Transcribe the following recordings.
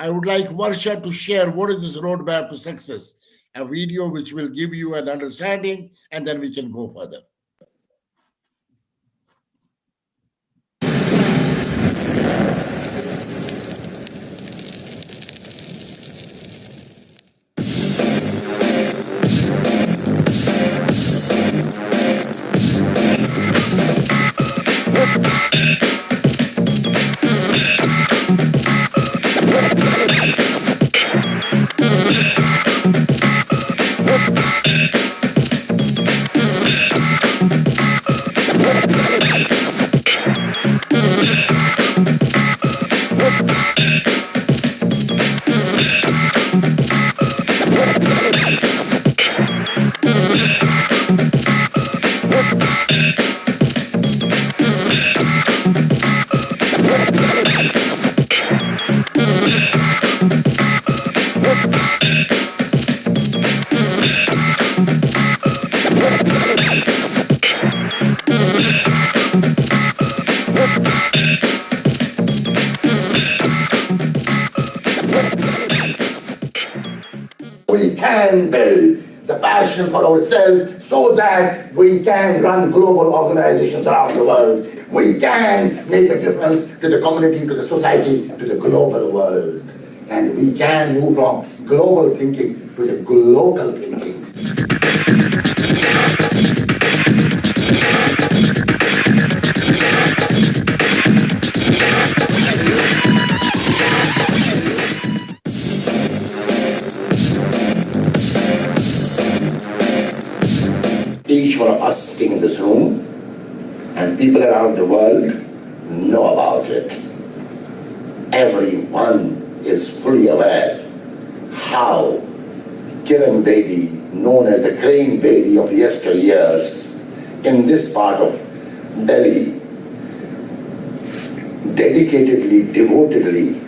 I would like Varsha to share what is this roadmap to success, a video which will give you an understanding, and then we can go further. We can build the passion for ourselves so that we can run global organizations around the world. We can make a difference to the community, to the society, to the global world. And we can move from global thinking to the local thinking. Each one of us sitting in this room and people around the world know about it. Everyone is fully aware how Kiran Bedi, known as the Crane Bedi of yesteryears, in this part of Delhi, dedicatedly, devotedly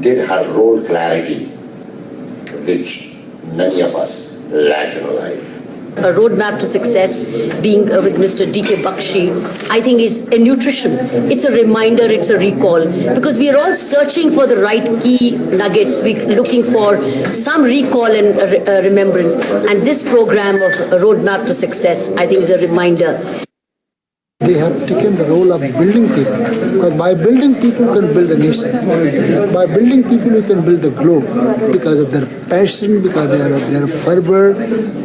did her role clarity, which many of us lack in life. A roadmap to success, being with Mr. D.K. Bakshi, I think is a nutrition. It's a reminder, it's a recall, because we are all searching for the right key nuggets. We're looking for some recall and remembrance. And this program of a roadmap to success, I think, is a reminder. They have taken the role of building people, because by building people you can build a nation. By building people you can build the globe, because of their passion, because of their fervor,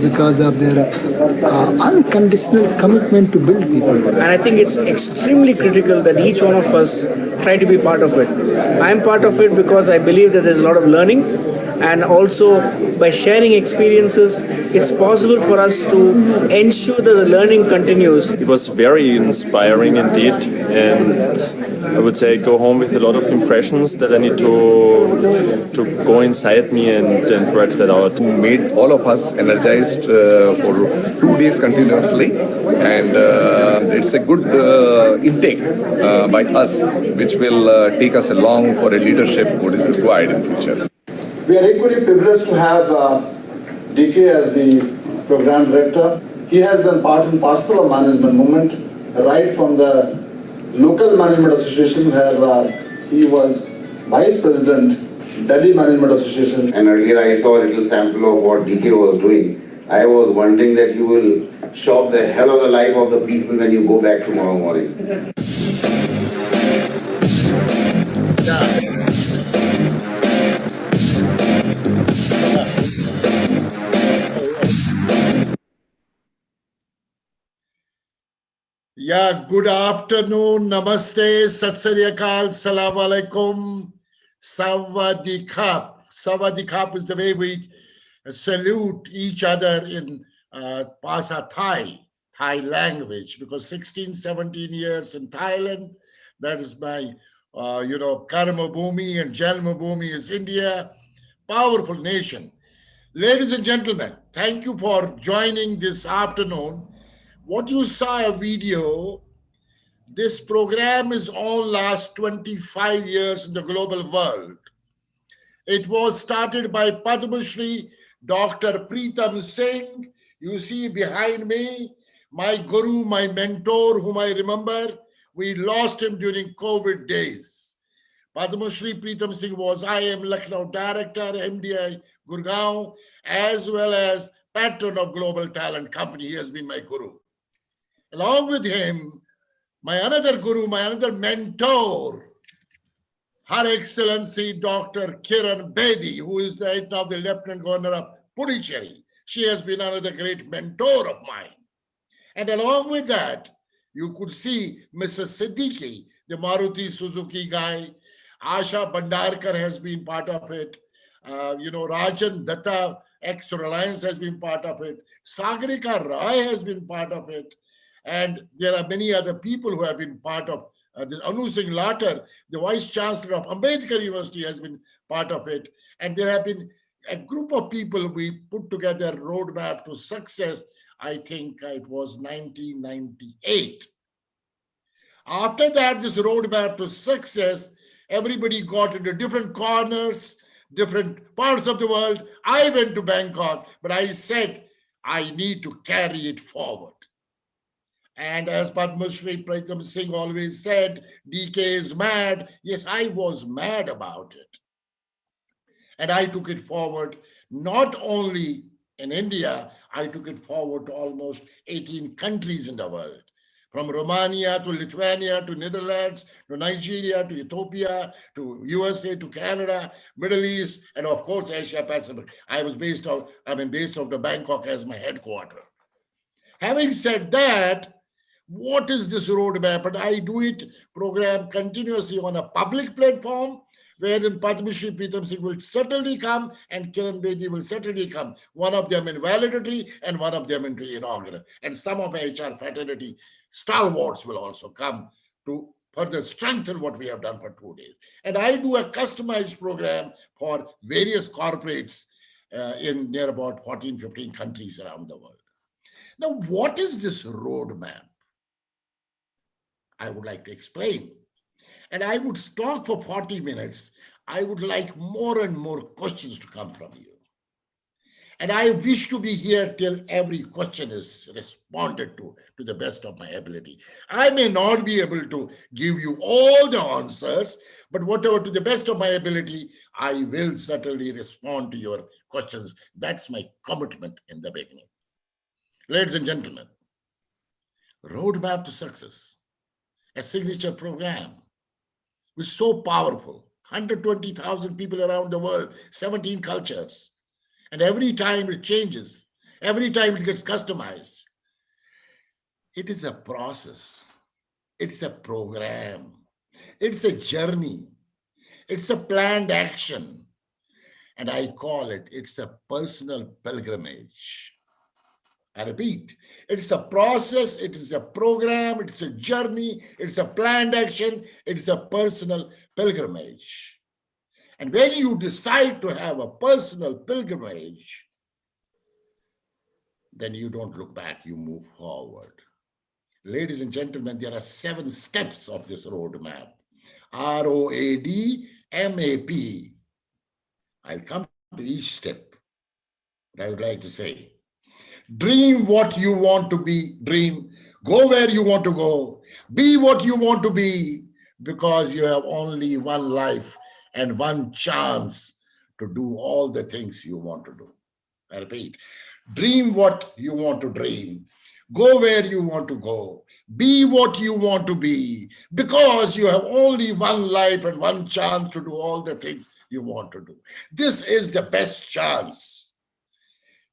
because of their unconditional commitment to build people. And I think it's extremely critical that each one of us try to be part of it. I'm part of it because I believe that there's a lot of learning, and also by sharing experiences, it's possible for us to ensure that the learning continues. It was very inspiring indeed, and I would say go home with a lot of impressions that I need to go inside me and work that out. Made all of us energized for 2 days continuously, and it's a good intake by us, which will take us along for a leadership what is required in future. We are equally privileged to have DK as the program director. He has done part and parcel of management movement, right from the local management association where he was vice president, Delhi Management Association. And earlier I saw a little sample of what DK was doing. I was wondering that you will shock the hell of the life of the people when you go back tomorrow morning. Yeah, good afternoon, namaste, sat sri akal, salam alaikum, sawadee-khap. Sawadee-khap is the way we salute each other in Pasa Thai language, because 16, 17 years in Thailand, that is my, Karma Bhumi, and Janma Bhumi is India, powerful nation. Ladies and gentlemen, thank you for joining this afternoon. What you saw a video, this program is all last 25 years in the global world. It was started by Padma Shri Dr. Pritam Singh. You see behind me, my guru, my mentor, whom I remember. We lost him during COVID days. Padma Shri Pritam Singh was IIM Lucknow Director, MDI Gurgaon, as well as patron of Global Talent Company. He has been my guru. Along with him, my another guru, my another mentor, Her Excellency Dr. Kiran Bedi, who is right now the Lieutenant Governor of Puducherry. She has been another great mentor of mine. And along with that, you could see Mr. Siddiqui, the Maruti Suzuki guy. Asha Bandarkar has been part of it. Rajan Datta, ex-Reliance, has been part of it. Sagarika Rai has been part of it. And there are many other people who have been part of this. Anu Singh Latter, the Vice Chancellor of Ambedkar University, has been part of it. And there have been a group of people. We put together a roadmap to success. I think it was 1998. After that, this roadmap to success, everybody got into different corners, different parts of the world. I went to Bangkok, but I said, I need to carry it forward. And as Padma Shri Pritam Singh always said, DK is mad. Yes, I was mad about it. And I took it forward, not only in India, I took it forward to almost 18 countries in the world. From Romania to Lithuania to Netherlands to Nigeria to Ethiopia to USA to Canada, Middle East, and of course Asia Pacific. I was based out of Bangkok as my headquarters. Having said that, what is this roadmap? And I do it program continuously on a public platform, wherein Padma Shri Pritam Singh will certainly come and Kiran Bedi will certainly come. One of them in valedictory and one of them in inaugural. And some of HR fraternity stalwarts will also come to further strengthen what we have done for 2 days. And I do a customized program for various corporates in near about 14, 15 countries around the world. Now, what is this roadmap? I would like to explain. And I would talk for 40 minutes. I would like more and more questions to come from you. And I wish to be here till every question is responded to the best of my ability. I may not be able to give you all the answers, but whatever to the best of my ability, I will certainly respond to your questions. That's my commitment in the beginning. Ladies and gentlemen, Roadmap to Success, a signature program, which is so powerful. 120,000 people around the world, 17 cultures. And every time it changes, every time it gets customized. It is a process. It's a program. It's a journey. It's a planned action. And I call it, it's a personal pilgrimage. I repeat, it's a process, it is a program, it's a journey, it's a planned action, it's a personal pilgrimage. And when you decide to have a personal pilgrimage, then you don't look back, you move forward. Ladies and gentlemen, there are 7 steps of this roadmap. ROADMAP. I'll come to each step. But I would like to say, dream what you want to be, dream. Go where you want to go. Be what you want to be, because you have only one life and one chance to do all the things you want to do. I repeat, dream what you want to dream. Go where you want to go. Be what you want to be, because you have only one life and one chance to do all the things you want to do. This is the best chance.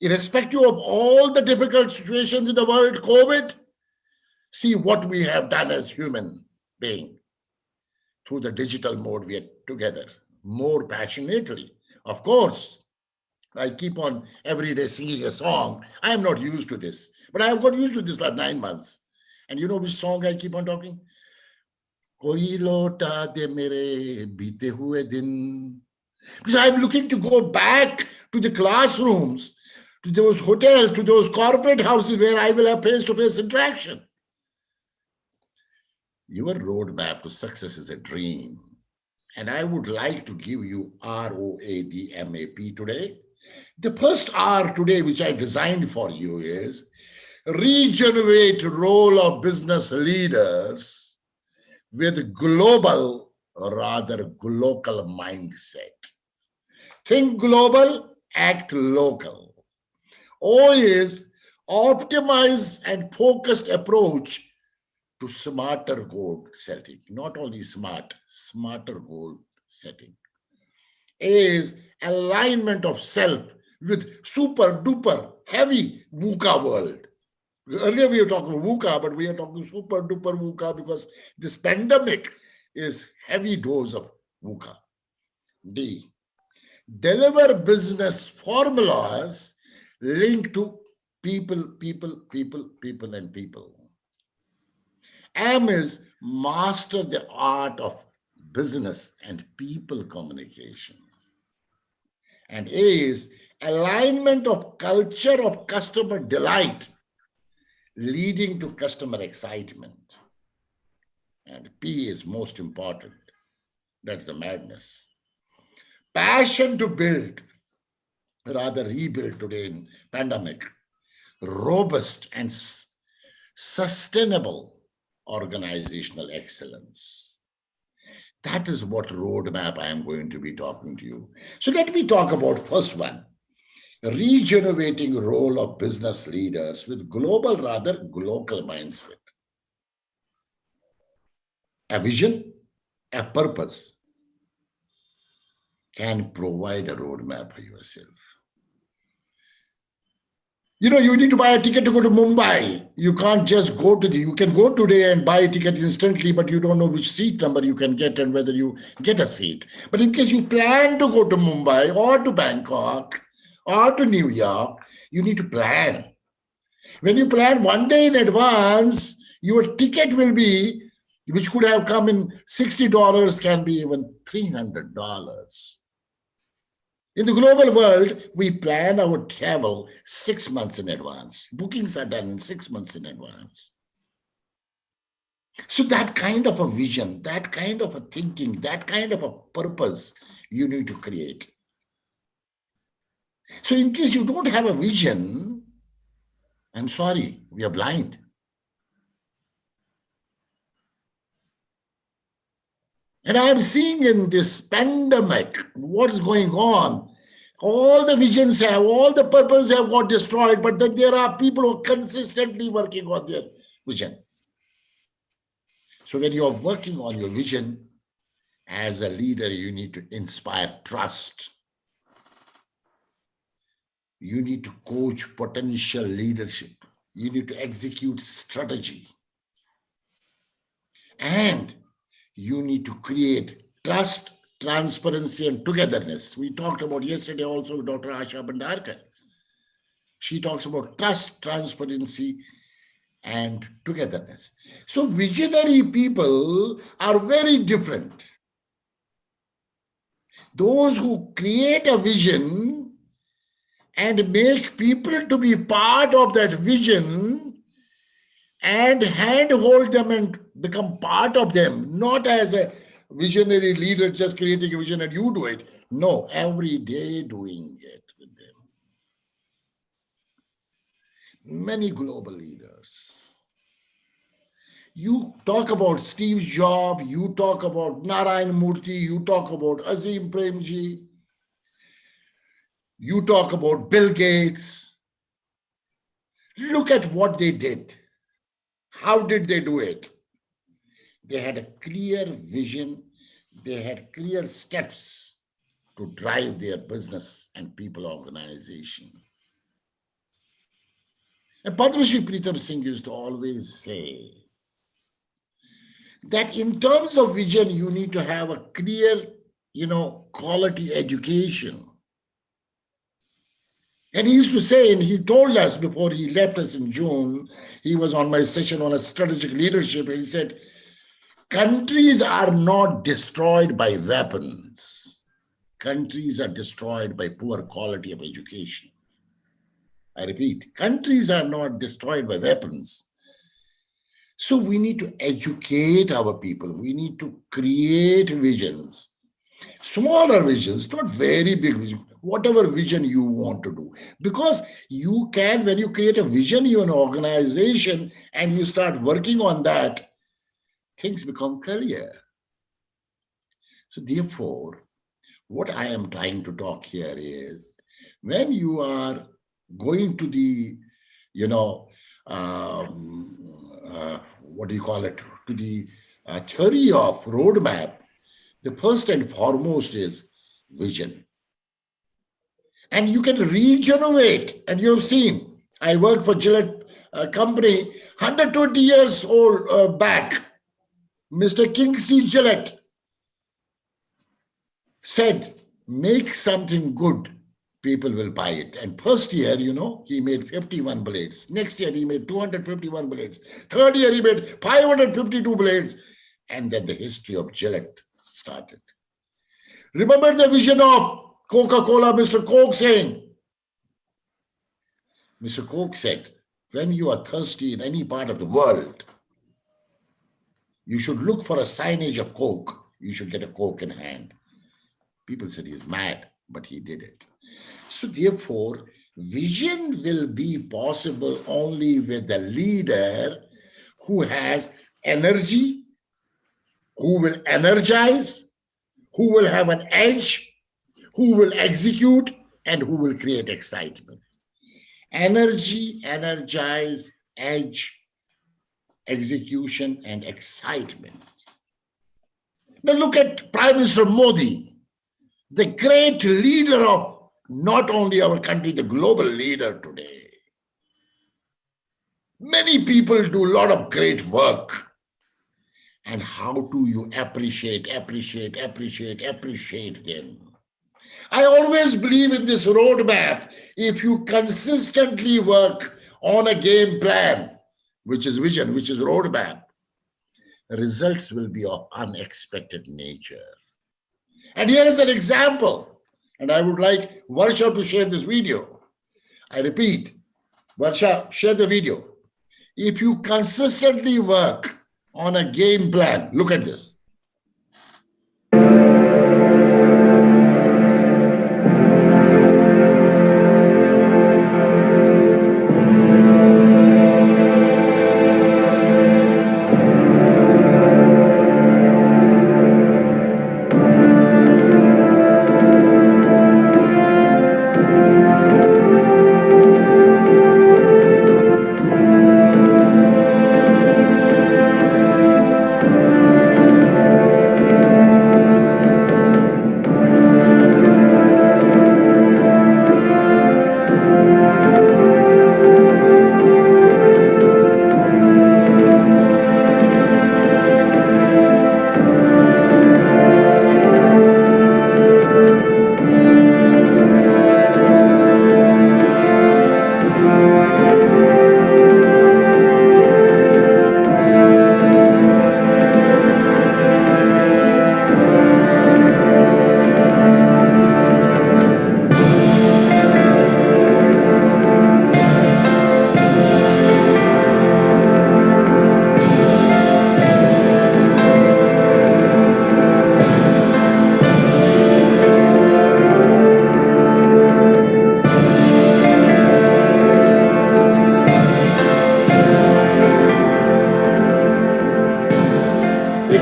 Irrespective of all the difficult situations in the world, COVID, see what we have done as human beings. Through the digital mode, we are together more passionately. Of course, I keep on every day singing a song. I am not used to this, but I have got used to this like 9 months. And you know which song I keep on talking? Koi lota de mere bite hue din. Because I'm looking to go back to the classrooms, to those hotels, to those corporate houses where I will have face-to-face interaction. Your roadmap to success is a dream. And I would like to give you ROADMAP today. The first R today, which I designed for you, is regenerate role of business leaders with global rather local mindset. Think global, act local. O is optimize and focused approach to smarter goal setting. Not only smart, smarter goal setting. A is alignment of self with super duper heavy VUCA world. Earlier we were talking VUCA, but we are talking super duper VUCA because this pandemic is heavy dose of VUCA. D, deliver business formulas linked to people, and people. M is master the art of business and people communication. And A is alignment of culture of customer delight leading to customer excitement. And P is most important. That's the madness. Passion to build, rather rebuild today in pandemic, robust and sustainable organizational excellence. That is what roadmap I am going to be talking to you. So let me talk about first one, regenerating role of business leaders with global rather local mindset. A vision, a purpose can provide a roadmap for yourself. You know, you need to buy a ticket to go to Mumbai. You can't just go to you can go today and buy a ticket instantly, but you don't know which seat number you can get and whether you get a seat. But in case you plan to go to Mumbai or to Bangkok or to New York, you need to plan. When you plan one day in advance, your ticket will be, which could have come in $60, can be even $300. In the global world, we plan our travel 6 months in advance. Bookings are done in 6 months in advance. So that kind of a vision, that kind of a thinking, that kind of a purpose you need to create. So in case you don't have a vision, I'm sorry, we are blind. And I'm seeing in this pandemic, what's going on. All the visions have, all the purpose have got destroyed, but then there are people who are consistently working on their vision. So when you're working on your vision, as a leader, you need to inspire trust. You need to coach potential leadership. You need to execute strategy. And you need to create trust, transparency, and togetherness. We talked about yesterday also with Dr. Asha Bhandarkar. She talks about trust, transparency, and togetherness. So visionary people are very different. Those who create a vision and make people to be part of that vision and handhold them and become part of them, not as a visionary leader just creating a vision and you do it. No, every day doing it with them. Many global leaders. You talk about Steve Jobs, you talk about Narayan Murthy, you talk about Azim Premji, you talk about Bill Gates. Look at what they did. How did they do it? They had a clear vision. They had clear steps to drive their business and people organization. And Padma Shri Pritam Singh used to always say that in terms of vision, you need to have a clear, quality education. And he used to say, and he told us before he left us in June, he was on my session on a strategic leadership, and he said, countries are not destroyed by weapons. Countries are destroyed by poor quality of education. I repeat, countries are not destroyed by weapons. So we need to educate our people. We need to create visions. Smaller visions, not very big visions, whatever vision you want to do. Because you can, when you create a vision, you're an organization and you start working on that, things become clear. So therefore, what I am trying to talk here is, when you are going to the, what do you call it, to the theory of roadmap, the first and foremost is vision. And you can regenerate. And you've seen, I worked for Gillette company 120 years old back. Mr. Kingsley Gillette said, make something good, people will buy it. And first year, he made 51 blades. Next year, he made 251 blades. Third year, he made 552 blades. And then the history of Gillette started. Remember the vision of Coca-Cola, Mr. Coke saying, Mr. Coke said, when you are thirsty in any part of the world, you should look for a signage of Coke. You should get a Coke in hand. People said he's mad, but he did it. So therefore, vision will be possible only with a leader who has energy, who will energize, who will have an edge, who will execute, and who will create excitement. Energy, energize, edge, execution, and excitement. Now look at Prime Minister Modi, the great leader of not only our country, the global leader today. Many people do a lot of great work. And how do you appreciate them? I always believe in this roadmap. If you consistently work on a game plan, which is vision, which is roadmap, results will be of unexpected nature. And here is an example. And I would like Varsha to share this video. I repeat, Varsha, share the video. If you consistently work on a game plan, look at this.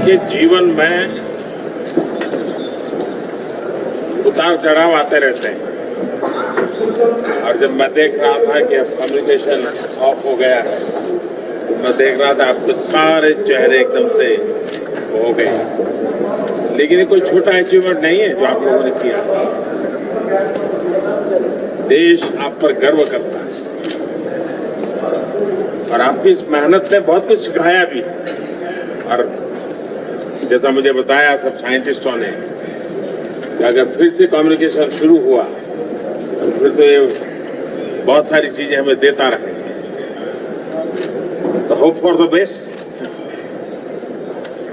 के जीवन में उतार चढ़ाव आते रहते हैं और जब मैं देख रहा था कि अब कम्युनिकेशन ऑफ हो गया है तो मैं देख रहा था आपके सारे चेहरे एकदम से हो गए। लेकिन ये कोई छोटा अचीवमेंट नहीं है जो आप लोगों ने किया। देश आप पर गर्व करता है और आपकी इस मेहनत ने बहुत कुछ सिखाया भी। और जैसा मुझे बताया सब साइंटिस्टों ने कि अगर फिर से कम्युनिकेशन शुरू हुआ तो फिर तो ये बहुत सारी चीजें हमें देता रहे। तो होप फॉर द बेस्ट।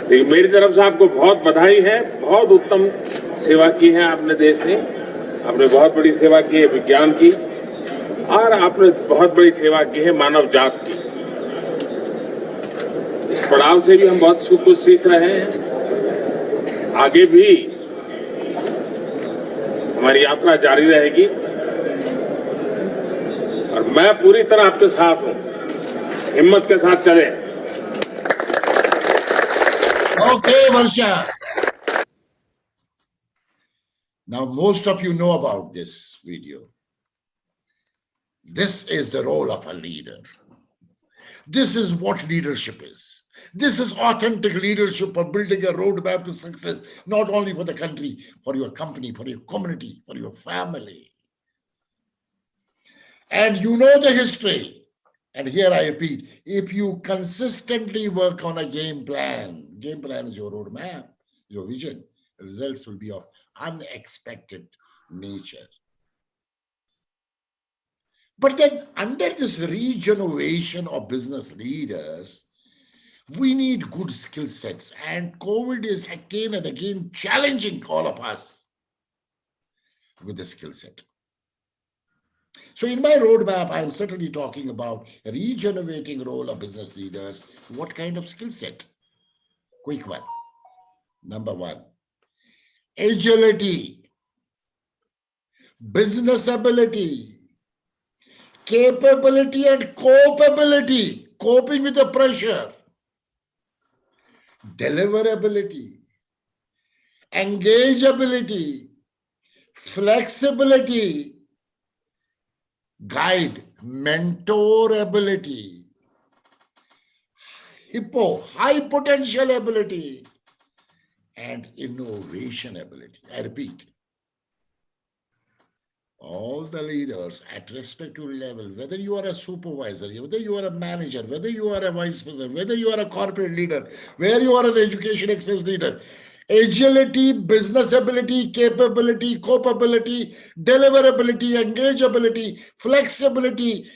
लेकिन मेरी तरफ से आपको बहुत बधाई है। बहुत उत्तम सेवा की है आपने देश ने। आपने बहुत बड़ी सेवा की है विज्ञान की और आपने बहुत बड़ी सेवा की है मानव जात की। इस पड़ाव से भी हम बहुत कुछ सीख रहे हैं। आगे भी हमारी यात्रा जारी रहेगी और मैं पूरी तरह आपके साथ हूं। हिम्मत के साथ चलें। Okay Varsha, Now, most of you know about this video. This is the role of a leader. This is what leadership is. This is authentic leadership for building a roadmap to success, not only for the country, for your company, for your community, for your family. And you know the history. And here I repeat, if you consistently work on a game plan is your roadmap, your vision, the results will be of unexpected nature. But then under this regeneration of business leaders, we need good skill sets. And COVID is again and again challenging all of us with the skill set. So in my roadmap, I'm certainly talking about regenerating role of business leaders. What kind of skill set? Quick one. Number one, agility, business ability, capability and copability, coping with the pressure, deliverability, engageability, flexibility, guide, mentorability, high potential ability, and innovation ability. I repeat, all the leaders at respective level, whether you are a supervisor, whether you are a manager, whether you are a vice president, whether you are a corporate leader, where you are an education excellence leader, agility, business ability, capability, copability, deliverability, engageability, flexibility,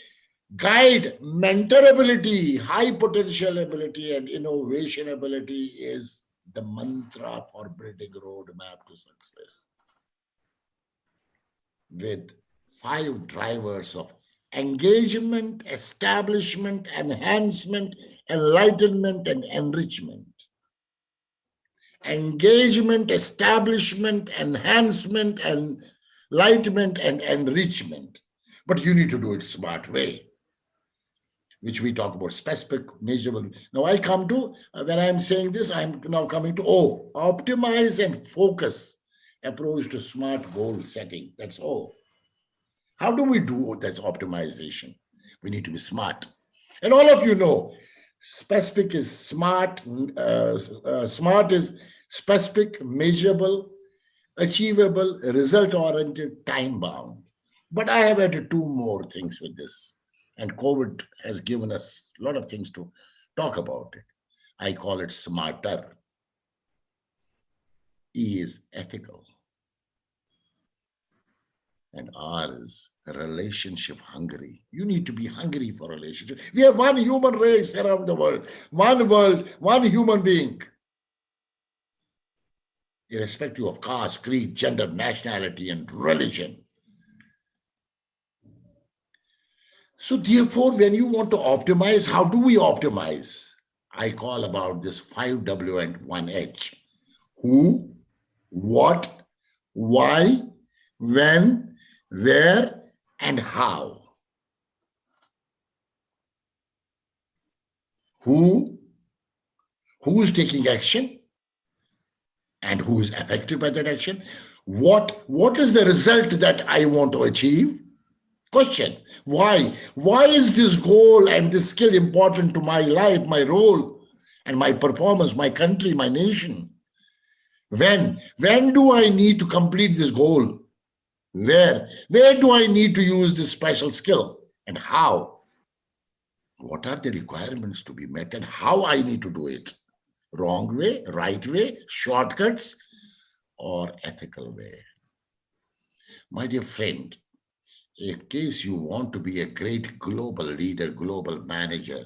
guide, mentorability, high potential ability, and innovation ability is the mantra for building a roadmap to success, with 5 drivers of engagement, establishment, enhancement, enlightenment, and enrichment. Engagement, establishment, enhancement, enlightenment, and enrichment. But you need to do it smart way, which we talk about specific, measurable. Now I come to, when I'm saying this, I'm now coming to O, optimize and focus approach to smart goal setting. That's all. How do we do that optimization? We need to be smart. And all of you know, specific is smart, smart is specific, measurable, achievable, result-oriented, time-bound. But I have added 2 more things with this. And COVID has given us a lot of things to talk about it. I call it smarter. E is ethical. And R is relationship hungry. You need to be hungry for relationship. We have one human race around the world, one human being, irrespective of caste, creed, gender, nationality, and religion. So therefore, when you want to optimize, how do we optimize? I call about this 5W and 1H. Who, what, why, when, where, and how. Who is taking action and who is affected by that action? What is the result that I want to achieve? Question, why? Why is this goal and this skill important to my life, my role, and my performance, my country, my nation? When do I need to complete this goal? Where do I need to use this special skill? And how? What are the requirements to be met and how I need to do it? Wrong way, right way, shortcuts, or ethical way? My dear friend, in case you want to be a great global leader, global manager,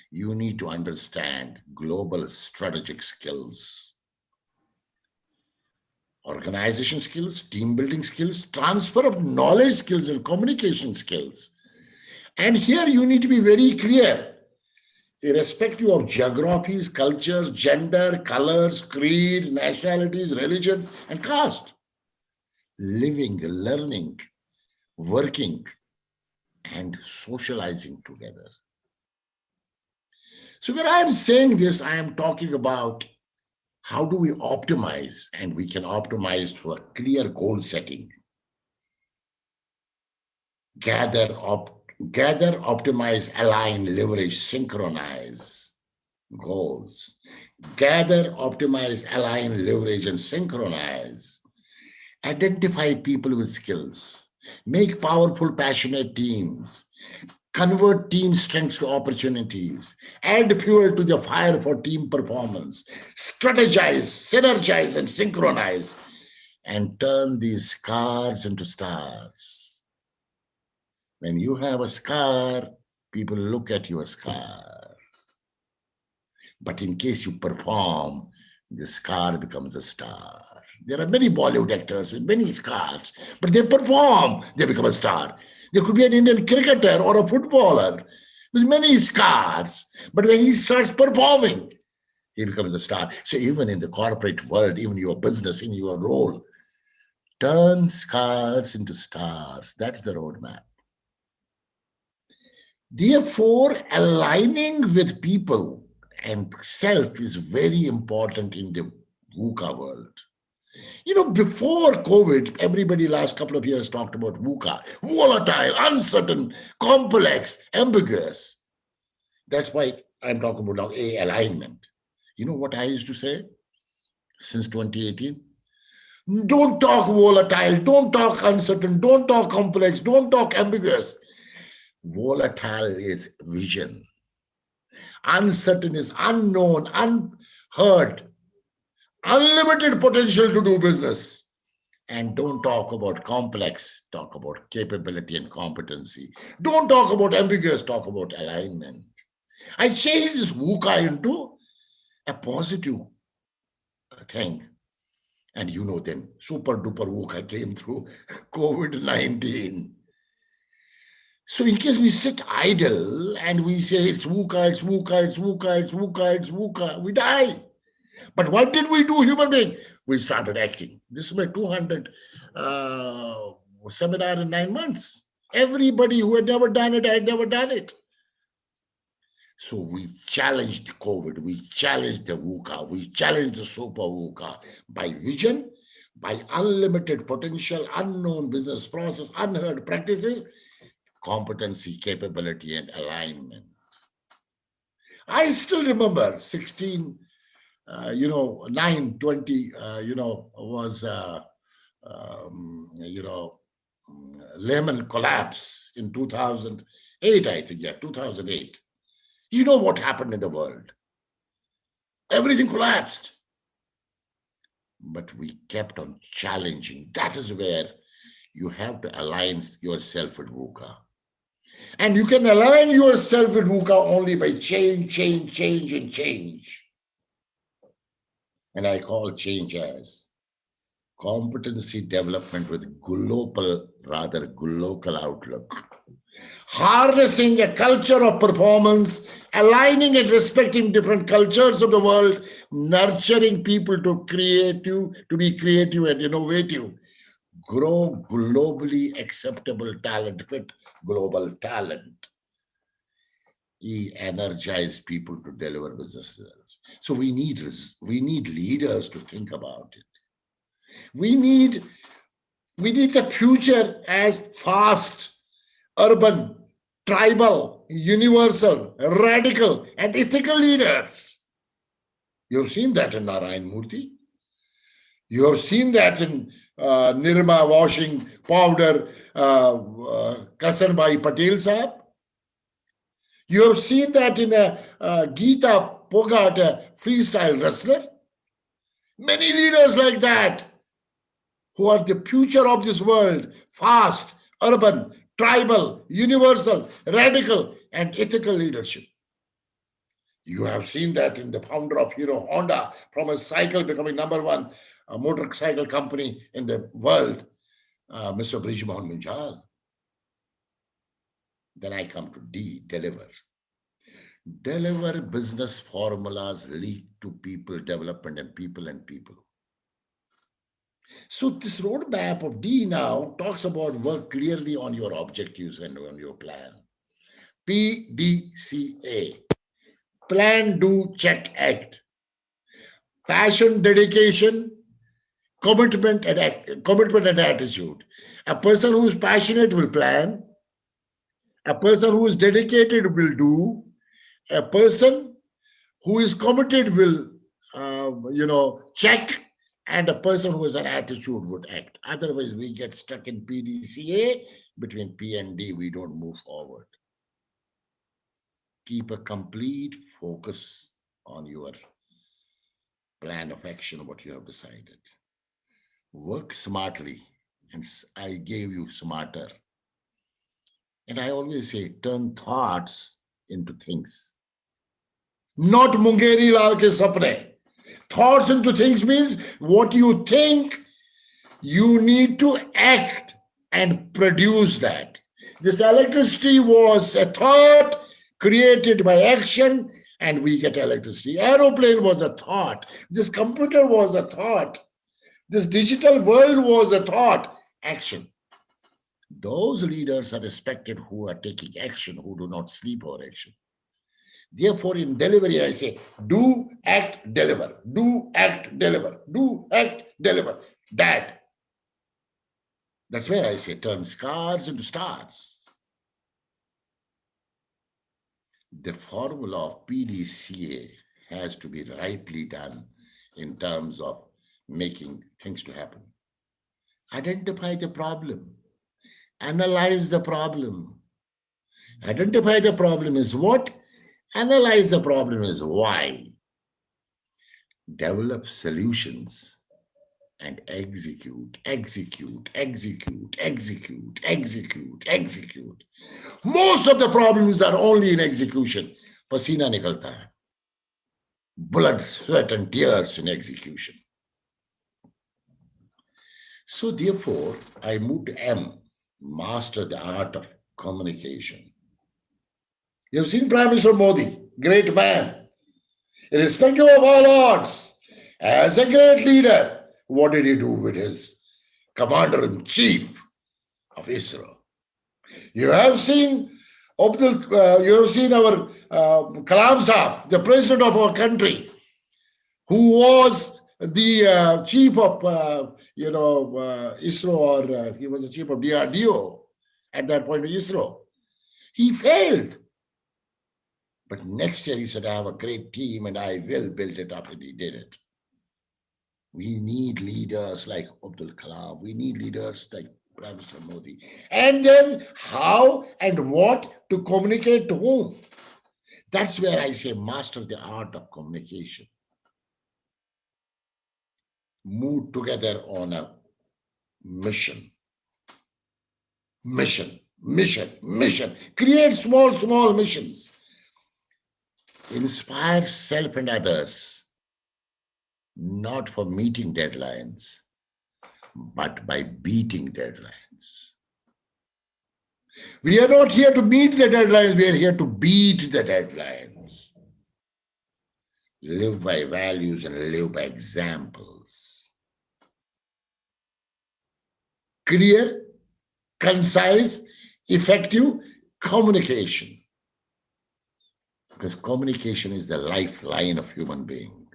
you need to understand global strategic skills, organization skills, team building skills, transfer of knowledge skills, and communication skills. And here you need to be very clear, irrespective of geographies, cultures, gender, colors, creed, nationalities, religions, and caste. Living, learning, working, and socializing together. So when I am saying this, I am talking about How do we optimize? And we can optimize through a clear goal setting. Gather, optimize, align, leverage, synchronize goals. Gather, optimize, align, leverage, and synchronize. Identify people with skills. Make powerful, passionate teams. Convert team strengths to opportunities. Add fuel to the fire for team performance. Strategize, synergize, and synchronize. And turn these scars into stars. When you have a scar, people look at your scar. But in case you perform, the scar becomes a star. There are many Bollywood actors with many scars, but they perform, they become a star. There could be an Indian cricketer or a footballer with many scars, but when he starts performing, he becomes a star. So even in the corporate world, even your business, in your role, turn scars into stars. That's the roadmap. Therefore, aligning with people and self is very important in the VUCA world. You know, before COVID, everybody last couple of years talked about VUCA, volatile, uncertain, complex, ambiguous. That's why I'm talking about now alignment. You know what I used to say since 2018? Don't talk volatile, don't talk uncertain, don't talk complex, don't talk ambiguous. Volatile is vision. Uncertain is unknown, unheard, unlimited potential to do business. And don't talk about complex, talk about capability and competency. Don't talk about ambiguous, talk about alignment. I changed this VUCA into a positive thing. And you know, then super duper VUCA came through COVID-19. So in case we sit idle and we say it's VUCA, it's VUCA, it's VUCA, it's VUCA, it's VUCA, we die. But what did we do, human being? We started acting. This is my 200 seminar in 9 months. Everybody who had never done it, I had never done it. So we challenged COVID, we challenged the VUCA, we challenged the super VUCA by vision, by unlimited potential, unknown business process, unheard practices, competency, capability, and alignment. I still remember 16, 920, was, Lehman collapse in 2008, I think, 2008. You know what happened in the world? Everything collapsed. But we kept on challenging. That is where you have to align yourself with VUCA. And you can align yourself with VUCA only by change, and change. And I call change as competency development with global, rather local outlook. Harnessing a culture of performance, aligning and respecting different cultures of the world, nurturing people to be creative and innovative, grow globally acceptable talent with global talent, energize people to deliver business results. So we need leaders to think about it. We need the future as fast, urban, tribal, universal, radical, and ethical leaders. You've seen that in Narayan Murthy. You have seen that in Nirma washing powder, Karsanbhai Patel Sahab. You have seen that in Geeta Poghat, a freestyle wrestler. Many leaders like that who are the future of this world, fast, urban, tribal, universal, radical, and ethical leadership. You have seen that in the founder of Hero Honda, from a cycle becoming #1 motorcycle company in the world, Mr. Brijmohan Munjal. Then I come to D, deliver. Deliver business formulas lead to people development and people. So this roadmap of D now talks about work clearly on your objectives and on your plan. PDCA, plan, do, check, act. passion, dedication, commitment and attitude. A person who is passionate will plan. A person who is dedicated will do. A person who is committed will, check. And a person who has an attitude would act. Otherwise, we get stuck in PDCA. Between P and D, we don't move forward. Keep a complete focus on your plan of action, what you have decided. Work smartly, and I gave you smarter. And I always say, turn thoughts into things. Not Mungeri Lal ke sapne. Thoughts into things means what you think, you need to act and produce that. This electricity was a thought created by action, and we get electricity. Aeroplane was a thought. This computer was a thought. This digital world was a thought. Action. Those leaders are respected who are taking action, who do not sleep over action. Therefore, in delivery, I say, do, act, deliver. Do, act, deliver. Do, act, deliver. That's where I say, turn scars into stars. The formula of PDCA has to be rightly done in terms of making things to happen. Identify the problem. Analyze the problem. Identify the problem is what? Analyze the problem is why. Develop solutions and execute. Most of the problems are only in execution. Pasina nikalta hai. Blood, sweat and tears in execution. So therefore, I move to M, master the art of communication. You've seen Prime Minister Modi, great man, irrespective of all odds, as a great leader. What did he do with his commander-in-chief of ISRO? You have seen our Kalam Saab, the president of our country, who was the chief of ISRO, or he was the chief of DRDO at that point of ISRO. He failed. But next year he said, I have a great team and I will build it up, and he did it. We need leaders like Abdul Kalam. We need leaders like Prime Minister Modi. And then how and what to communicate to whom? That's where I say master the art of communication. Move together on a mission. Mission. Create small missions. Inspire self and others, not for meeting deadlines, but by beating deadlines. We are not here to meet the deadlines, we are here to beat the deadlines. Live by values and live by examples. Clear, concise, effective communication. Because communication is the lifeline of human being.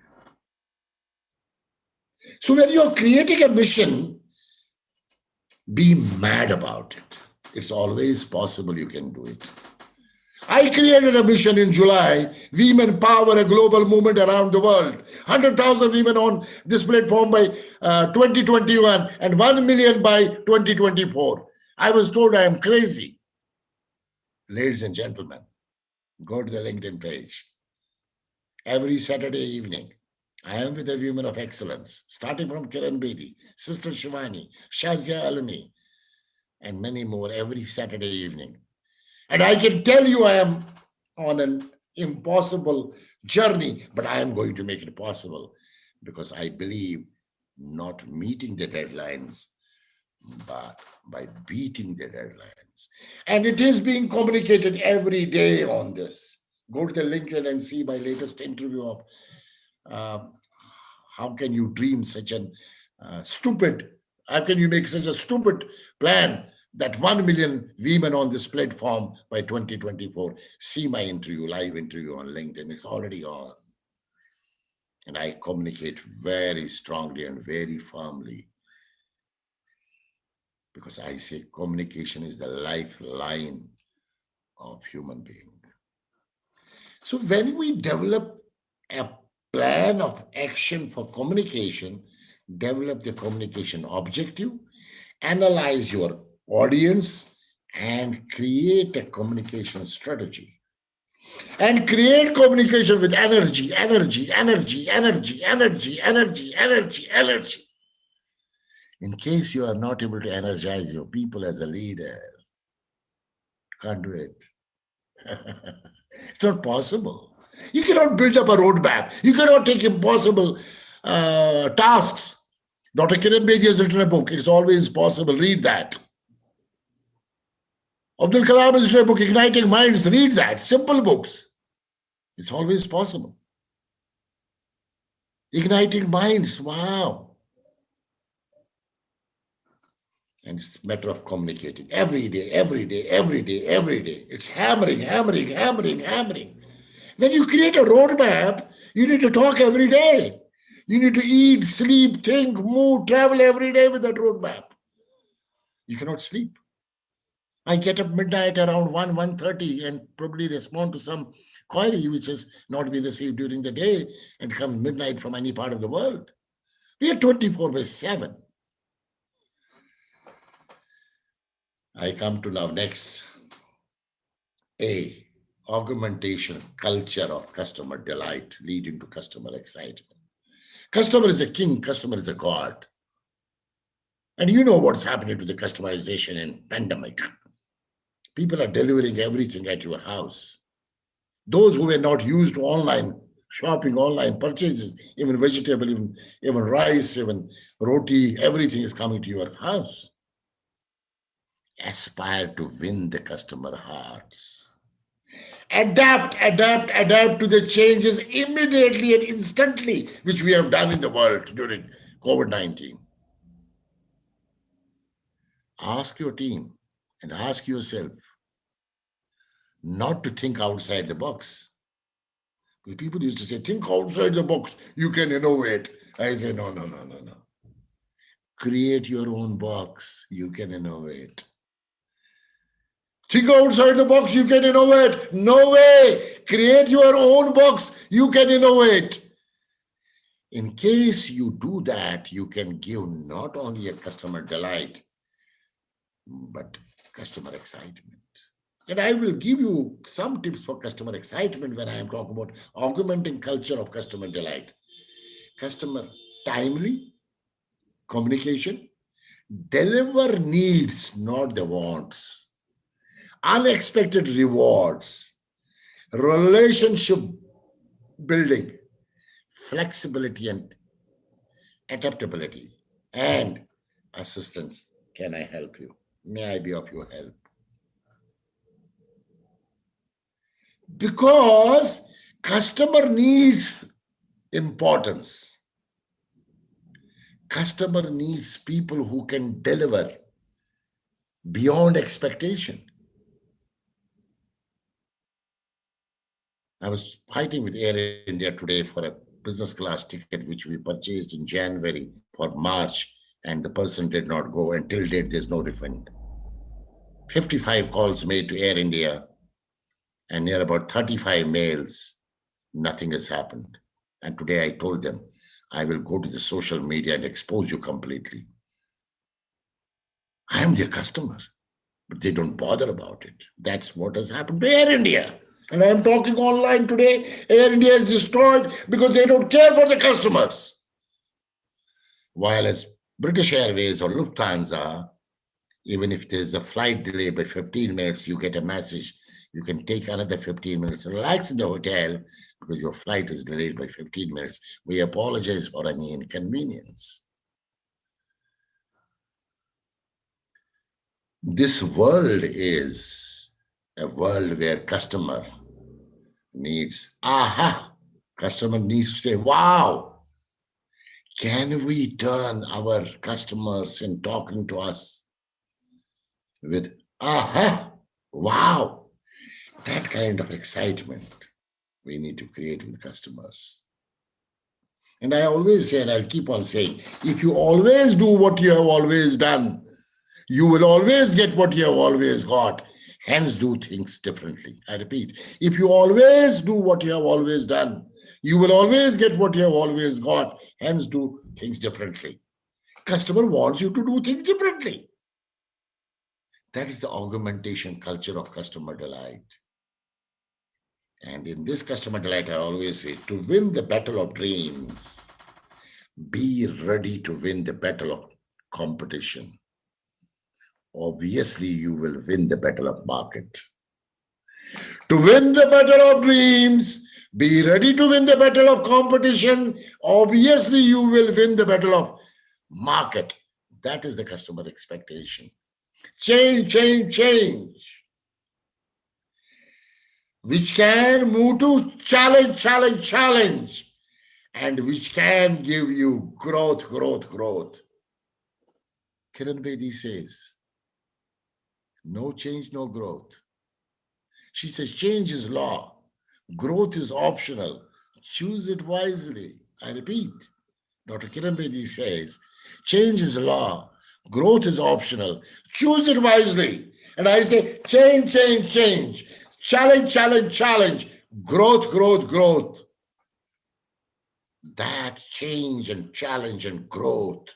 So when you're creating a mission, be mad about it. It's always possible you can do it. I created a mission in July, Women Power, a global movement around the world. 100,000 women on this platform by 2021 and 1 million by 2024. I was told I am crazy. Ladies and gentlemen, go to the LinkedIn page. Every Saturday evening, I am with the women of excellence, starting from Kiran Bedi, Sister Shivani, Shazia Alami, and many more every Saturday evening. And I can tell you I am on an impossible journey, but I am going to make it possible because I believe not meeting the deadlines, but by beating the deadlines. And it is being communicated every day on this. Go to the LinkedIn and see my latest interview of how can you dream such an how can you make such a stupid plan that 1 million women on this platform by 2024. See my interview, live interview on LinkedIn. It's already on. And I communicate very strongly and very firmly, because I say communication is the lifeline of human being. So when we develop a plan of action for communication, develop the communication objective, analyze your audience, and create a communication strategy. And create communication with energy, energy, energy, energy, energy, energy, energy, energy. In case you are not able to energize your people as a leader, can't do it. It's not possible. You cannot build up a roadmap. You cannot take impossible tasks. Dr. Kiran Bedi has written a book. It's always possible. Read that. Abdul Kalam has written a book, Igniting Minds. Read that. Simple books. It's always possible. Igniting Minds. Wow. And it's a matter of communicating every day, every day, every day, every day. It's hammering, hammering, hammering, hammering. When you create a roadmap, you need to talk every day. You need to eat, sleep, think, move, travel every day with that roadmap. You cannot sleep. I get up midnight around 1:30 and probably respond to some query which has not been received during the day and come midnight from any part of the world. We are 24/7. I come to now next. A, augmentation culture of customer delight leading to customer excitement. Customer is a king, customer is a god. And you know what's happening to the customization in pandemic. People are delivering everything at your house. Those who were not used to online shopping, online purchases, even vegetable, even rice, even roti, everything is coming to your house. Aspire to win the customer hearts. Adapt to the changes immediately and instantly, which we have done in the world during COVID-19. Ask your team and ask yourself not to think outside the box. People used to say, think outside the box, you can innovate. I say, no. Create your own box, you can innovate. Think outside the box, you can innovate. No way. Create your own box, you can innovate. In case you do that, you can give not only a customer delight, but customer excitement. And I will give you some tips for customer excitement when I am talking about augmenting culture of customer delight. Customer timely communication, deliver needs, not the wants. Unexpected rewards, relationship building, flexibility and adaptability, and assistance. Can I help you? May I be of your help? Because customer needs importance. Customer needs people who can deliver beyond expectation. I was fighting with Air India today for a business class ticket, which we purchased in January for March, and the person did not go. Until date, there's no refund. 55 calls made to Air India, and near about 35 mails, nothing has happened. And today I told them, I will go to the social media and expose you completely. I am their customer, but they don't bother about it. That's what has happened to Air India. And I am talking online today, Air India is destroyed because they don't care for the customers. While as British Airways or Lufthansa, even if there's a flight delay by 15 minutes, you get a message. You can take another 15 minutes, relax in the hotel because your flight is delayed by 15 minutes. We apologize for any inconvenience. This world is a world where customer needs, customer needs to say, wow. Can we turn our customers in talking to us with, wow. That kind of excitement we need to create with customers. And I always say, and I'll keep on saying, if you always do what you have always done, you will always get what you have always got. Hence, do things differently. I repeat, if you always do what you have always done, you will always get what you have always got. Hence, do things differently. Customer wants you to do things differently. That is the augmentation culture of customer delight. And in this customer delight, I always say, to win the battle of dreams, be ready to win the battle of competition. Obviously, you will win the battle of market. To win the battle of dreams, be ready to win the battle of competition. Obviously, you will win the battle of market. That is the customer expectation. Change, change, change. Which can move to challenge, challenge, challenge, and which can give you growth, growth, growth. Kiran Bedi says, no change, no growth. She says, change is law. Growth is optional. Choose it wisely. I repeat, Dr. Kiran Bedi says, change is law. Growth is optional. Choose it wisely. And I say, change, change, change. Challenge, challenge, challenge. Growth, growth, growth. That change and challenge and growth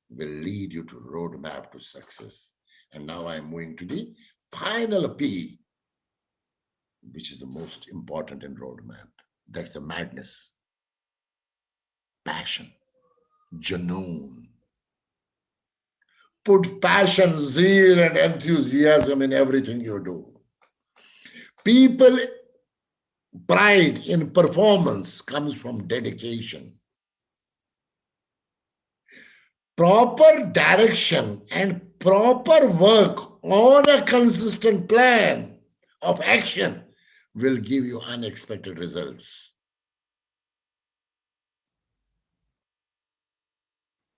will lead you to roadmap to success. And now I'm moving to the final P, which is the most important in roadmap. That's the madness, passion, janoon. Put passion, zeal, and enthusiasm in everything you do. People, pride in performance comes from dedication. Proper direction and proper work on a consistent plan of action will give you unexpected results.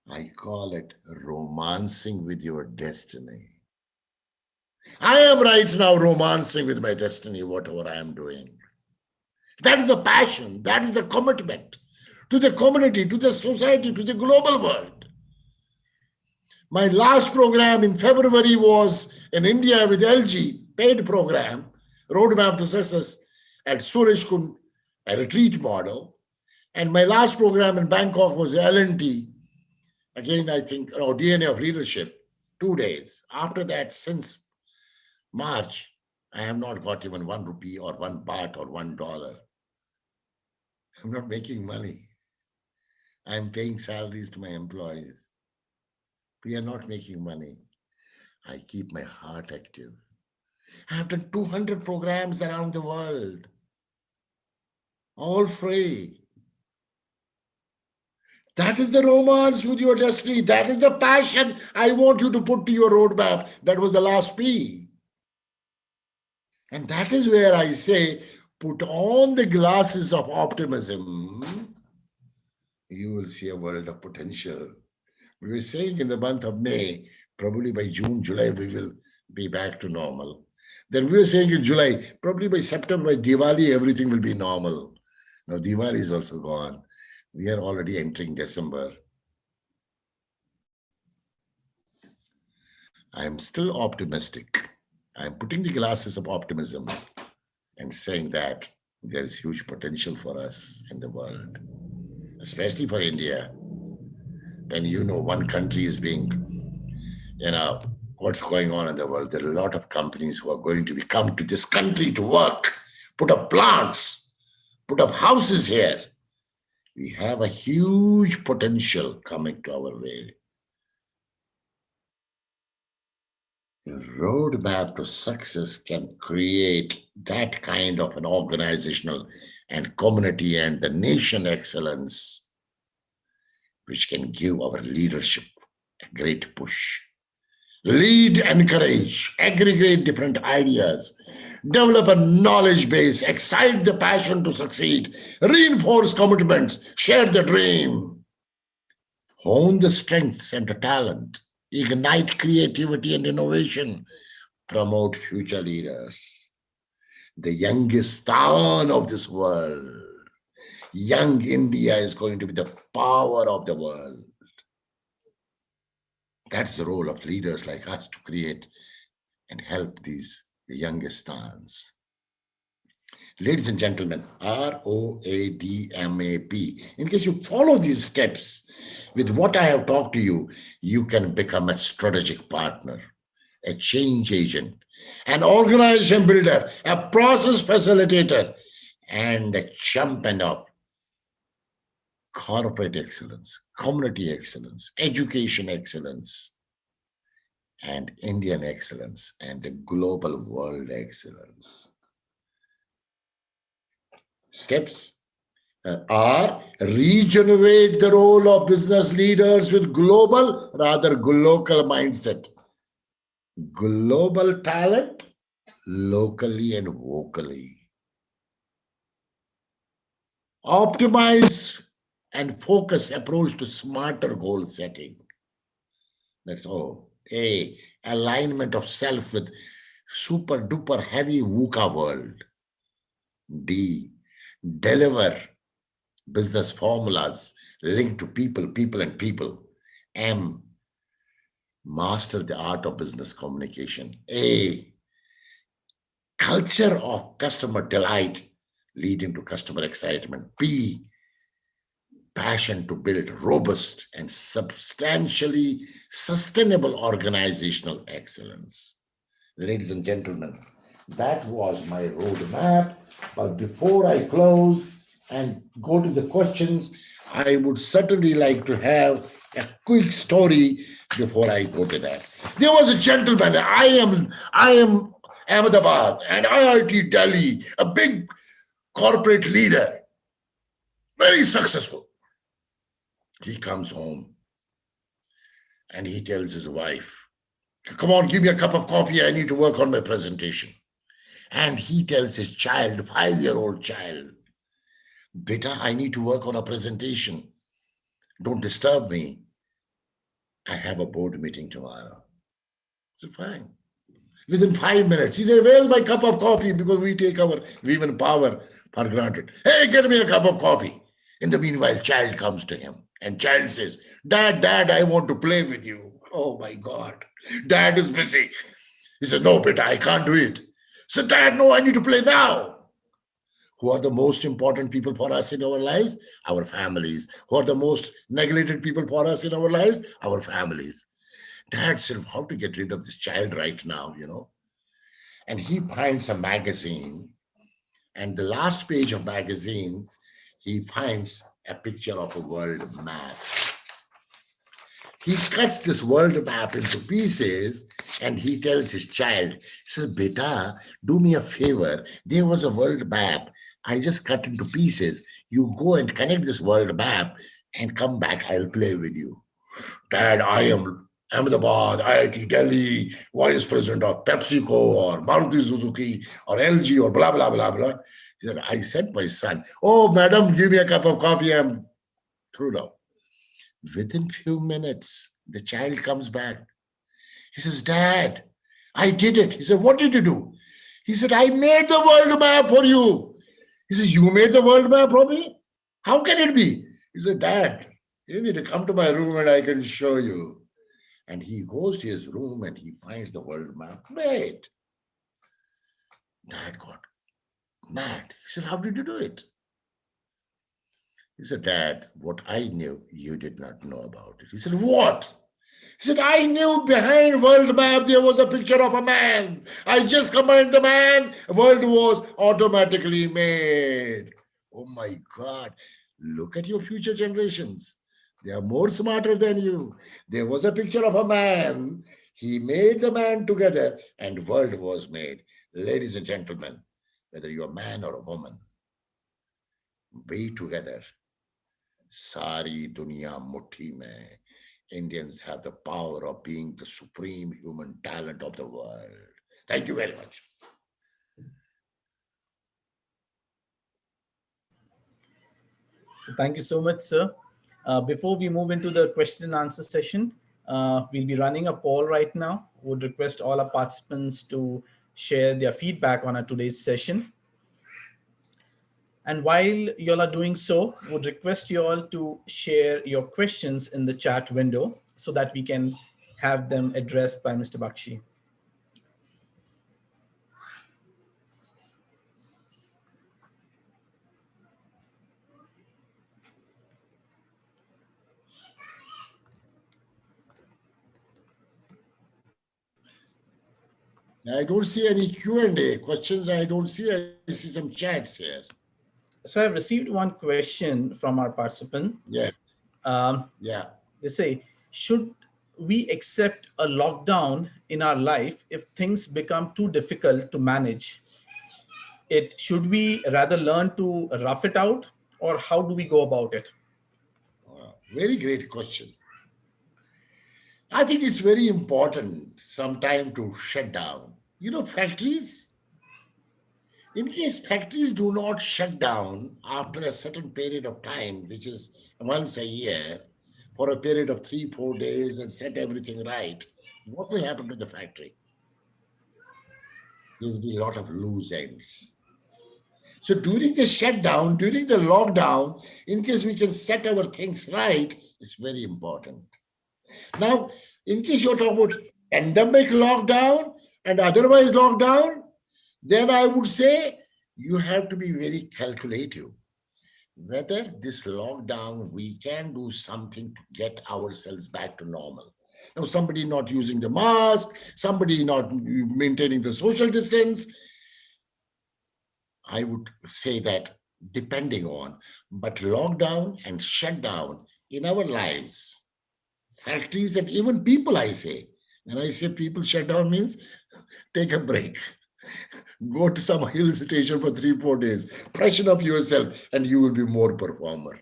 I call it romancing with your destiny. I am right now romancing with my destiny, whatever I am doing. That is the passion, that is the commitment to the community, to the society, to the global world. My last program in February was in India with LG, paid program, Roadmap to Success at Surajkund, a retreat model. And my last program in Bangkok was L&T, again, I think, DNA of leadership, 2 days. After that, since March, I have not got even 1 rupee or 1 baht or $1. I'm not making money. I'm paying salaries to my employees. We are not making money. I keep my heart active. I have done 200 programs around the world, all free. That is the romance with your destiny. That is the passion I want you to put to your roadmap. That was the last P. And that is where I say, put on the glasses of optimism. You will see a world of potential. We were saying in the month of May, probably by June, July, we will be back to normal. Then we were saying in July, probably by September, by Diwali, everything will be normal. Now Diwali is also gone. We are already entering December. I am still optimistic. I am putting the glasses of optimism and saying that there is huge potential for us in the world, especially for India. When you know one country is being, what's going on in the world, there are a lot of companies who are going to come to this country to work, put up plants, put up houses here. We have a huge potential coming to our way. The roadmap to success can create that kind of an organizational and community and the nation excellence, which can give our leadership a great push. Lead, encourage, aggregate different ideas, develop a knowledge base, excite the passion to succeed, reinforce commitments, share the dream, hone the strengths and the talent, ignite creativity and innovation, promote future leaders. The youngest town of this world young India is going to be the power of the world. That's the role of leaders like us, to create and help these youngsters. Ladies and gentlemen, ROADMAP. In case you follow these steps with what I have talked to you, you can become a strategic partner, a change agent, an organization builder, a process facilitator, and a champion of corporate excellence, community excellence, education excellence, and Indian excellence, and the global world excellence. Steps are: regenerate the role of business leaders with global, rather local mindset. Global talent, locally and vocally. Optimize and focus approach to smarter goal setting. That's all. A, alignment of self with super duper heavy VUCA world. D, deliver business formulas linked to people, people, and people. M, master the art of business communication. A, culture of customer delight leading to customer excitement. B, passion to build robust and substantially sustainable organizational excellence. Ladies and gentlemen, that was my roadmap. But before I close and go to the questions, I would certainly like to have a quick story before I go to that. There was a gentleman, I am Ahmedabad and IIT Delhi, a big corporate leader, very successful. He comes home and he tells his wife, come on, give me a cup of coffee. I need to work on my presentation. And he tells his child, 5-year-old child, beta, I need to work on a presentation. Don't disturb me. I have a board meeting tomorrow. So fine. Within 5 minutes, he said, where's my cup of coffee? Because we take our women power for granted. Hey, get me a cup of coffee. In the meanwhile, child comes to him and child says, Dad, I want to play with you. Oh my God. Dad is busy. He said, no, beta, I can't do it. So Dad, no, I need to play now. Who are the most important people for us in our lives? Our families. Who are the most neglected people for us in our lives? Our families. Dad said, how to get rid of this child right now, And he finds a magazine, and the last page of magazine, he finds a picture of a world map. He cuts this world map into pieces and he tells his child, he says, beta, do me a favor. There was a world map. I just cut into pieces. You go and connect this world map and come back. I'll play with you. Dad, I am Ahmedabad, IIT Delhi, vice president of PepsiCo or Maruti Suzuki or LG or blah, blah, blah, blah. He said, I sent my son. Oh, madam, give me a cup of coffee. I'm through now. Within few minutes, the child comes back. He says, Dad, I did it. He said, what did you do? He said, I made the world map for you. He says, you made the world map for me? How can it be? He said, Dad, you need to come to my room and I can show you. And he goes to his room and he finds the world map. Wait. Dad got mad. He said, how did you do it? He said, Dad, what I knew, you did not know about it. He said, what? He said, I knew behind world map there was a picture of a man. I just combined the man, world was automatically made. Oh my God. Look at your future generations. They are more smarter than you. There was a picture of a man. He made the man together and world was made. Ladies and gentlemen, whether you're a man or a woman, be together. Sari dunya muthi mein. Indians have the power of being the supreme human talent of the world. Thank you very much. Thank you so much, sir. Before we move into the question and answer session, we'll be running a poll right now. Would request all our participants to share their feedback on our today's session. And while you all are doing so, would request you all to share your questions in the chat window so that we can have them addressed by Mr. Bakshi. I don't see any Q&A questions. I don't see. I see some chats here. So I've received one question from our participant. Yeah. Yeah. They say, should we accept a lockdown in our life if things become too difficult to manage? Should we rather learn to rough it out, or how do we go about it? Very great question. I think it's very important sometime to shut down. Factories, in case factories do not shut down after a certain period of time, which is once a year, for a period of 3-4 days and set everything right, what will happen to the factory? There will be a lot of loose ends. So during the shutdown, during the lockdown, in case we can set our things right, it's very important. Now, in case you're talking about pandemic lockdown and otherwise lockdown, then I would say you have to be very calculative. Whether this lockdown, we can do something to get ourselves back to normal. Now, somebody not using the mask, somebody not maintaining the social distance, I would say that depending on, but lockdown and shutdown in our lives, factories and even people, I say. When I say people, shutdown means take a break. Go to some hill station for 3-4 days, freshen up yourself, and you will be more performer.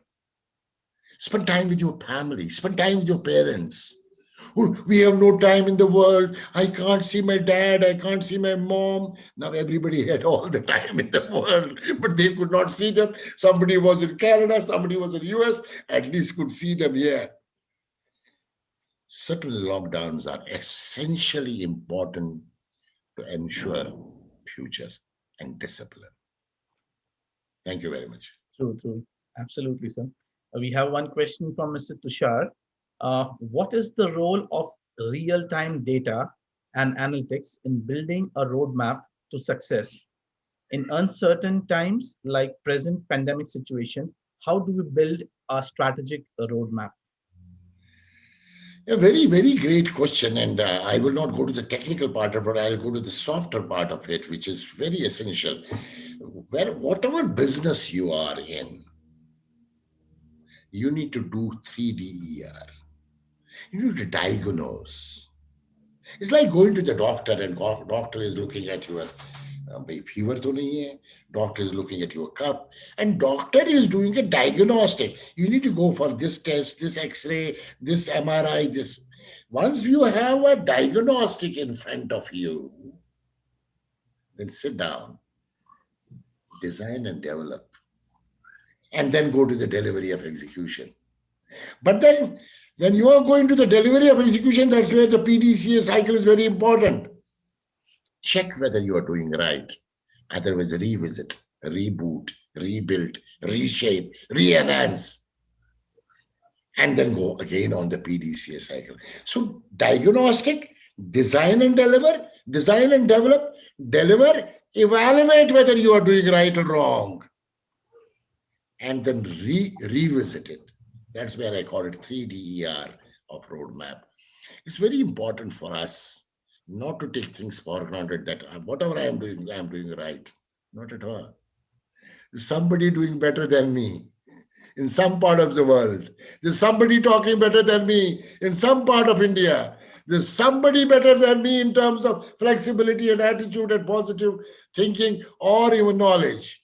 Spend time with your family, spend time with your parents. We have no time in the world. I can't see my dad, I can't see my mom. Now everybody had all the time in the world, but they could not see them. Somebody was in Canada, somebody was in US, at least could see them here. Certain lockdowns are essentially important to ensure future and discipline. Thank you very much. True. Absolutely, sir. We have one question from Mr. Tushar. What is the role of real-time data and analytics in building a roadmap to success? In uncertain times like present pandemic situation, how do we build a strategic roadmap? A very, very great question. And I will not go to the technical part of it, I'll go to the softer part of it, which is very essential. Whatever business you are in, you need to do 3DER. You need to diagnose. It's like going to the doctor and doctor is looking at your fever to nahi hai. Doctor is looking at your cup and doctor is doing a diagnostic. You need to go for this test, this x-ray, this MRI, this. Once you have a diagnostic in front of you, then sit down, design and develop, and then go to the delivery of execution. But then when you are going to the delivery of execution, that's where the PDCA cycle is very important. Check whether you are doing right. Otherwise, revisit, reboot, rebuild, reshape, re-enhance, and then go again on the PDCA cycle. So diagnostic, design and deliver, design and develop, deliver, evaluate whether you are doing right or wrong, and then revisit it. That's where I call it 3DER of roadmap. It's very important for us not to take things for granted that whatever I am doing right. Not at all. There's somebody doing better than me in some part of the world. There's somebody talking better than me in some part of India. There's somebody better than me in terms of flexibility and attitude and positive thinking or even knowledge.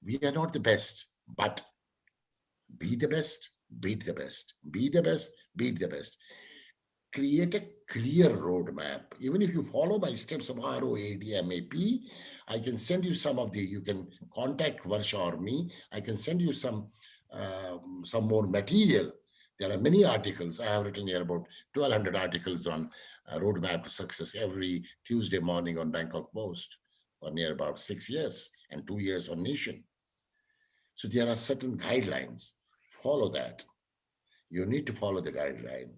We are not the best, but be the best, beat the best. Be the best, beat the best. Create a clear roadmap. Even if you follow my steps of ROADMAP, I can send you some of you can contact Varsha or me. I can send you some more material. There are many articles. I have written here about 1,200 articles on roadmap to success every Tuesday morning on Bangkok Post for near about 6 years and 2 years on Nation. So there are certain guidelines. Follow that. You need to follow the guideline.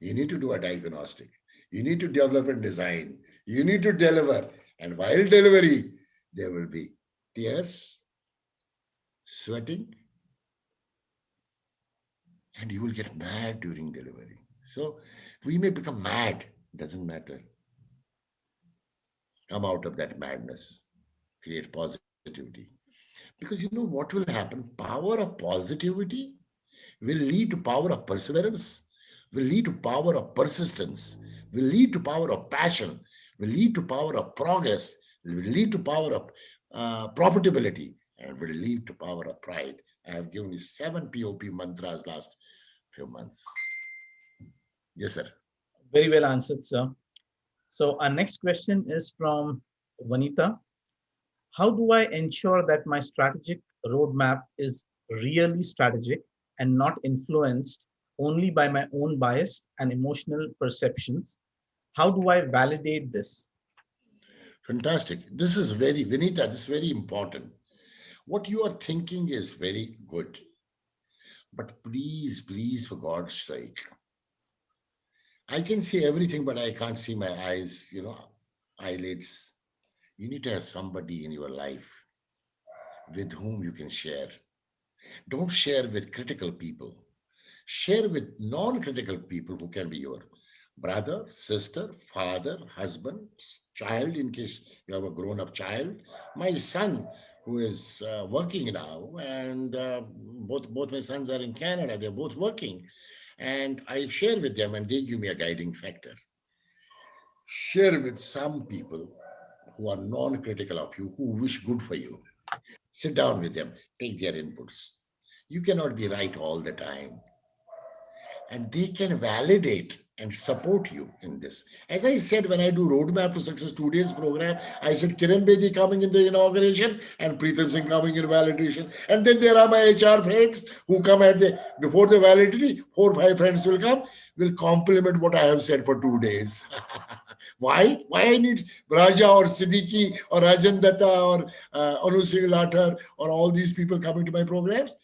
You need to do a diagnostic. You need to develop and design. You need to deliver. And while delivery, there will be tears, sweating, and you will get mad during delivery. So we may become mad, doesn't matter. Come out of that madness, create positivity. Because you know what will happen? Power of positivity will lead to power of perseverance, will lead to power of persistence, will lead to power of passion, will lead to power of progress, will lead to power of profitability, and will lead to power of pride. I have given you 7 POP mantras last few months. Yes, sir. Very well answered, sir. So our next question is from Vanita. How do I ensure that my strategic roadmap is really strategic and not influenced only by my own bias and emotional perceptions? How do I validate this? Fantastic. This is very, Vinita, this is very important. What you are thinking is very good. But please, please, for God's sake, I can see everything, but I can't see my eyes, eyelids. You need to have somebody in your life with whom you can share. Don't share with critical people. Share with non-critical people who can be your brother, sister, father, husband, child, in case you have a grown-up child. My son, who is working now, and both my sons are in Canada. They're both working, and I share with them, and they give me a guiding factor. Share with some people who are non-critical of you, who wish good for you. Sit down with them, take their inputs. You cannot be right all the time, and they can validate and support you in this. As I said, when I do Roadmap to Success 2 days program, I said Kiran Bedi coming in the inauguration and Preetham Singh coming in validation. And then there are my HR friends who come at the before the validity. 4 or 5 friends will come, will compliment what I have said for 2 days. Why? Why I need Raja or Siddiqui or Rajan Datta or Anu Singh Lathar or all these people coming to my programs?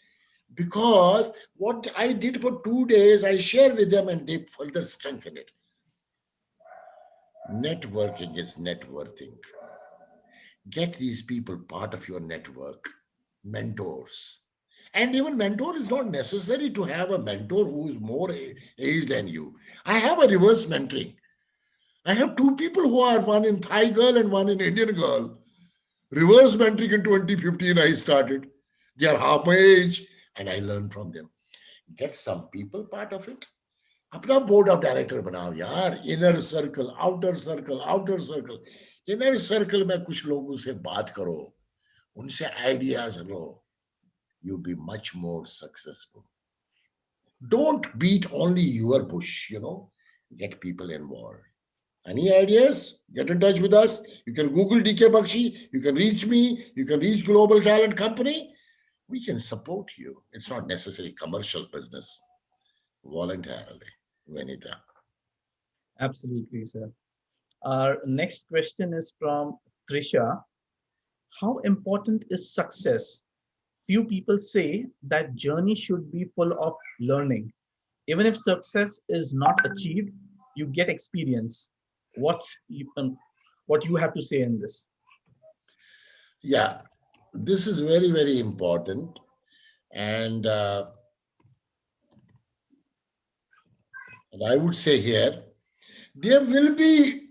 Because what I did for 2 days, I share with them and they further strengthen it. Networking is networking. Get these people part of your network, mentors. And even mentor is not necessary to have a mentor who is more age than you. I have a reverse mentoring. I have 2 people who are one in Thai girl and one in Indian girl. Reverse mentoring in 2015 I started. They are half my age and I learn from them. Get some people part of it. अपना board of director बनाओ यार. Inner circle, outer circle, outer circle. Inner circle में कुछ लोगों से बात करो. उनसे ideas low. You'll be much more successful. Don't beat only your bush, Get people involved. Any ideas? Get in touch with us. You can Google DK Bakshi. You can reach me. You can reach Global Talent Company. We can support you. It's not necessarily commercial business. Voluntarily, Vanita. Absolutely, sir. Our next question is from Trisha. How important is success? Few people say that journey should be full of learning. Even if success is not achieved, you get experience. What you have to say in this? Yeah, this is very, very important. And I would say here, there will be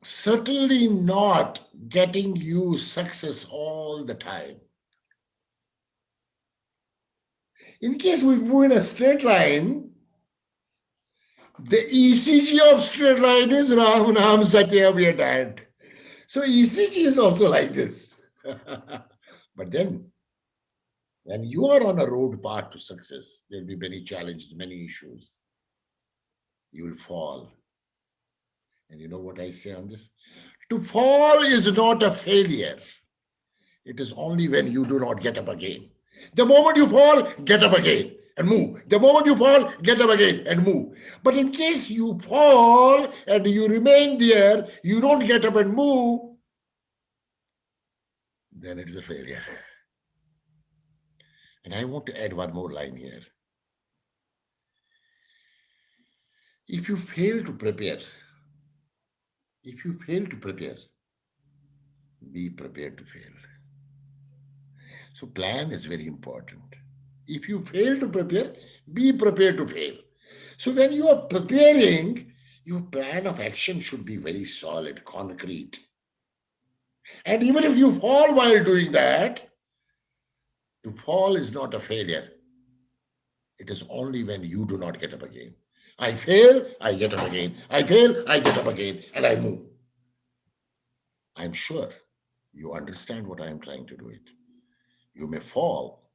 certainly not getting you success all the time. In case we move in a straight line, the ECG of straight line is Ram Nam Satya, we are dead. So ECG is also like this. But then, when you are on a road path to success, there will be many challenges, many issues. You will fall. And you know what I say on this? To fall is not a failure. It is only when you do not get up again. The moment you fall, get up again and move. The moment you fall, get up again and move. But in case you fall and you remain there, you don't get up and move, then it is a failure. And I want to add one more line here. If you fail to prepare, if you fail to prepare, be prepared to fail. So plan is very important. If you fail to prepare, be prepared to fail. So when you are preparing, your plan of action should be very solid, concrete. And even if you fall while doing that, to fall is not a failure. It is only when you do not get up again. I fail, I get up again. I fail, I get up again, and I move. I'm sure you understand what I am trying to do it. You may fall,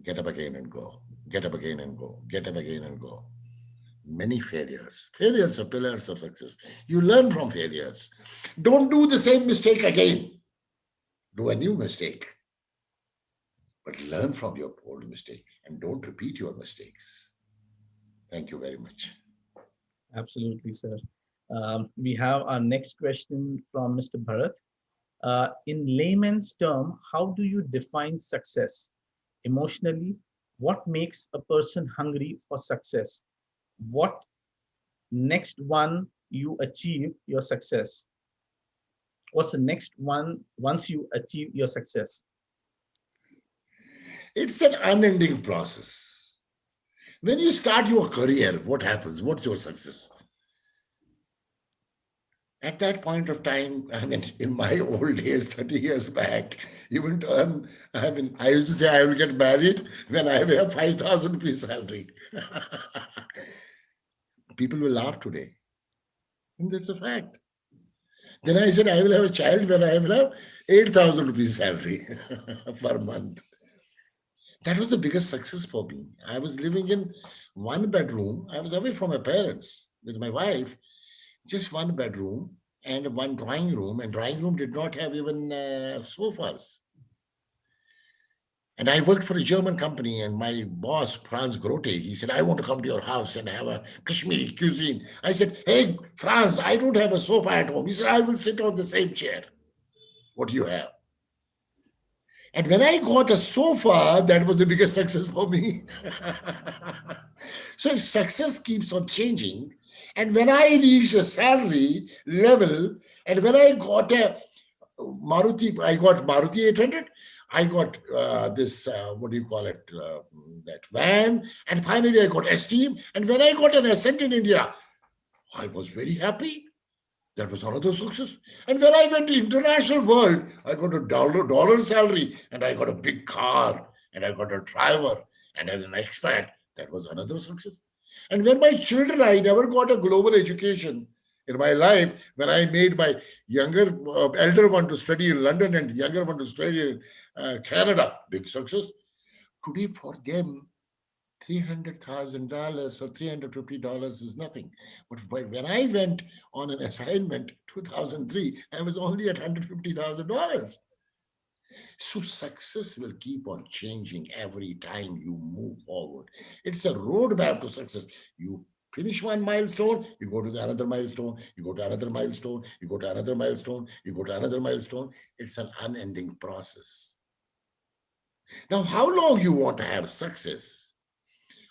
get up again and go, get up again and go, get up again and go. Many failures. Failures are pillars of success. You learn from failures. Don't do the same mistake again. Do a new mistake. But learn from your old mistake and don't repeat your mistakes. Thank you very much. Absolutely, sir. We have our next question from Mr. Bharat. In layman's term, how do you define success? Emotionally, what makes a person hungry for success? What next one you achieve your success? What's the next one once you achieve your success? It's an unending process. When you start your career, what happens? What's your success? At that point of time, I mean, in my old days, 30 years back, even to earn, I used to say I will get married when I have a 5,000 rupees salary. People will laugh today. And that's a fact. Then I said I will have a child when I will have 8,000 rupees salary per month. That was the biggest success for me. I was living in one bedroom. I was away from my parents with my wife, just one bedroom and one drawing room. And drawing room did not have even sofas. And I worked for a German company, and my boss, Franz Grote, he said, I want to come to your house and have a Kashmiri cuisine. I said, hey, Franz, I don't have a sofa at home. He said, I will sit on the same chair. What do you have? And when I got a sofa, that was the biggest success for me. So success keeps on changing. And when I reached a salary level, and when I got a Maruti 800, I got what do you call it, that van, and finally I got Esteem. And when I got an Ascent in India, I was very happy. That was another success. And when I went to international world, I got a dollar salary, and I got a big car, and I got a driver, and as an expat, that was another success. And when my children, I never got a global education in my life. When I made my elder one to study in London and younger one to study in Canada, big success. Today for them, $300,000 or $350 is nothing. But when I went on an assignment 2003, I was only at $150,000. So success will keep on changing every time you move forward. It's a roadmap to success. You finish one milestone, you go to the another milestone, you go to another milestone, you go to another milestone, you go to another milestone. It's an unending process. Now, how long you want to have success?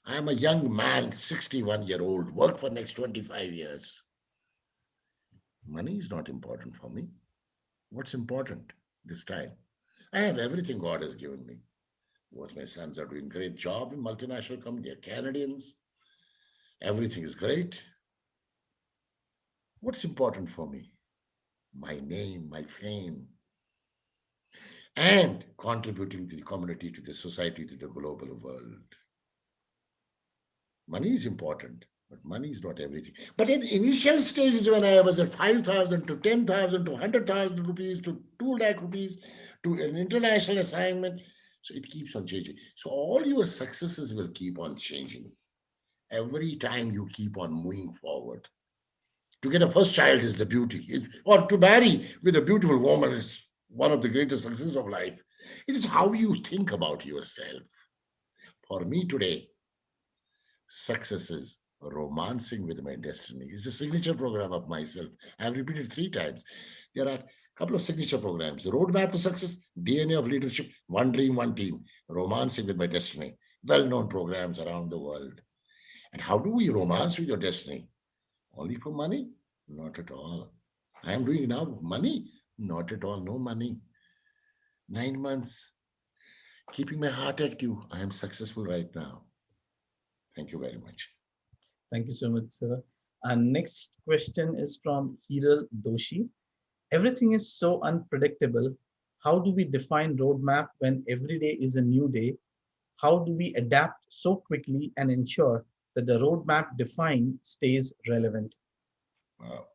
I am a young man, 61-year-old, work for next 25 years. Money is not important for me. What's important this time? I have everything God has given me. Both my sons are doing great job in multinational company. They're Canadians. Everything is great. What's important for me? My name, my fame, and contributing to the community, to the society, to the global world. Money is important, but money is not everything. But in initial stages, when I was at 5,000 to 10,000 to 100,000 rupees to 2 lakh rupees to an international assignment, so it keeps on changing. So all your successes will keep on changing every time you keep on moving forward. To get a first child is the beauty, or to marry with a beautiful woman is one of the greatest successes of life. It is how you think about yourself. For me today, success is romancing with my destiny. It's a signature program of myself. I've repeated 3 times. There are Couple of signature programs. Roadmap to Success, DNA of Leadership, One Dream, One Team, Romancing with My Destiny. Well-known programs around the world. And how do we romance with your destiny? Only for money? Not at all. I am doing now money? Not at all. No money. 9 months. Keeping my heart active. I am successful right now. Thank you very much. Thank you so much, sir. And next question is from Hiral Doshi. Everything is so unpredictable. How do we define roadmap when every day is a new day? How do we adapt so quickly and ensure that the roadmap defined stays relevant? Wow.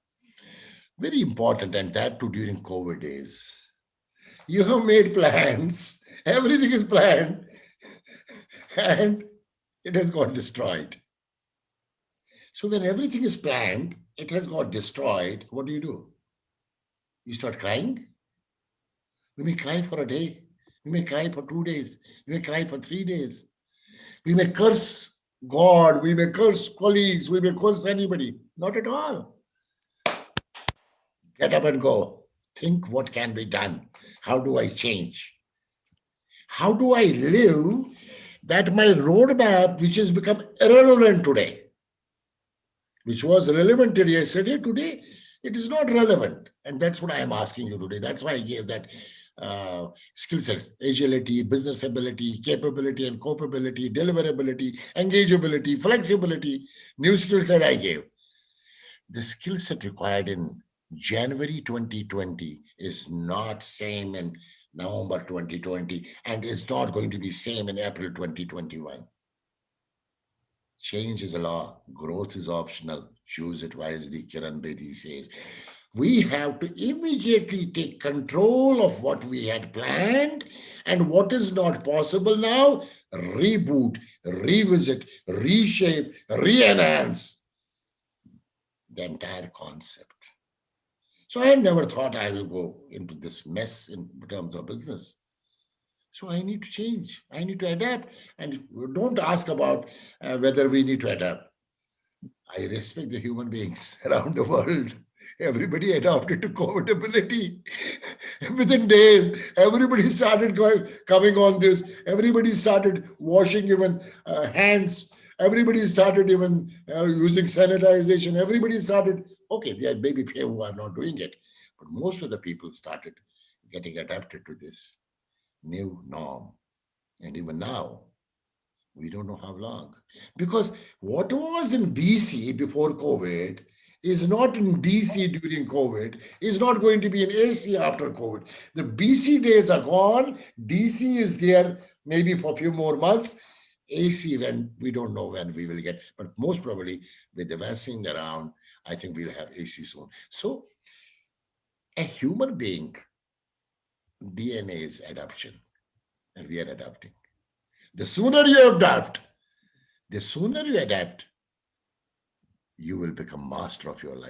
Very important, and that too during COVID days. You have made plans, everything is planned, and it has got destroyed. So when everything is planned, it has got destroyed, what do? You start crying? We may cry for a day, we may cry for 2 days, we may cry for 3 days. We may curse God, we may curse colleagues, we may curse anybody. Not at all. Get up and go. Think what can be done. How do I change? How do I live that my roadmap, which has become irrelevant today, which was relevant till yesterday, today it is not relevant. And that's what I am asking you today. That's why I gave that skill sets: agility, business ability, capability and copability, deliverability, engageability, flexibility, new skill set I gave. The skill set required in January 2020 is not same in November 2020, and is not going to be same in April 2021. Change is a law, growth is optional. Choose it wisely, Kiran Bedi says. We have to immediately take control of what we had planned, and what is not possible now, reboot, revisit, reshape, re-enhance the entire concept. So I never thought I will go into this mess in terms of business. So I need to change. I need to adapt. And don't ask about whether we need to adapt. I respect the human beings around the world. Everybody adapted to covidability. Within days, everybody started coming on this. Everybody started washing even hands. Everybody started even using sanitization. Everybody started, okay, there may be few who are not doing it, but most of the people started getting adapted to this new norm. And even now, we don't know how long. Because what was in BC before COVID is not in DC during COVID, is not going to be in AC after COVID. The BC days are gone. DC is there maybe for a few more months. AC, when we don't know when we will get, but most probably with the vaccine around, I think we'll have AC soon. So a human being, DNA is adaptation, and we are adapting. The sooner you adapt, you will become master of your life.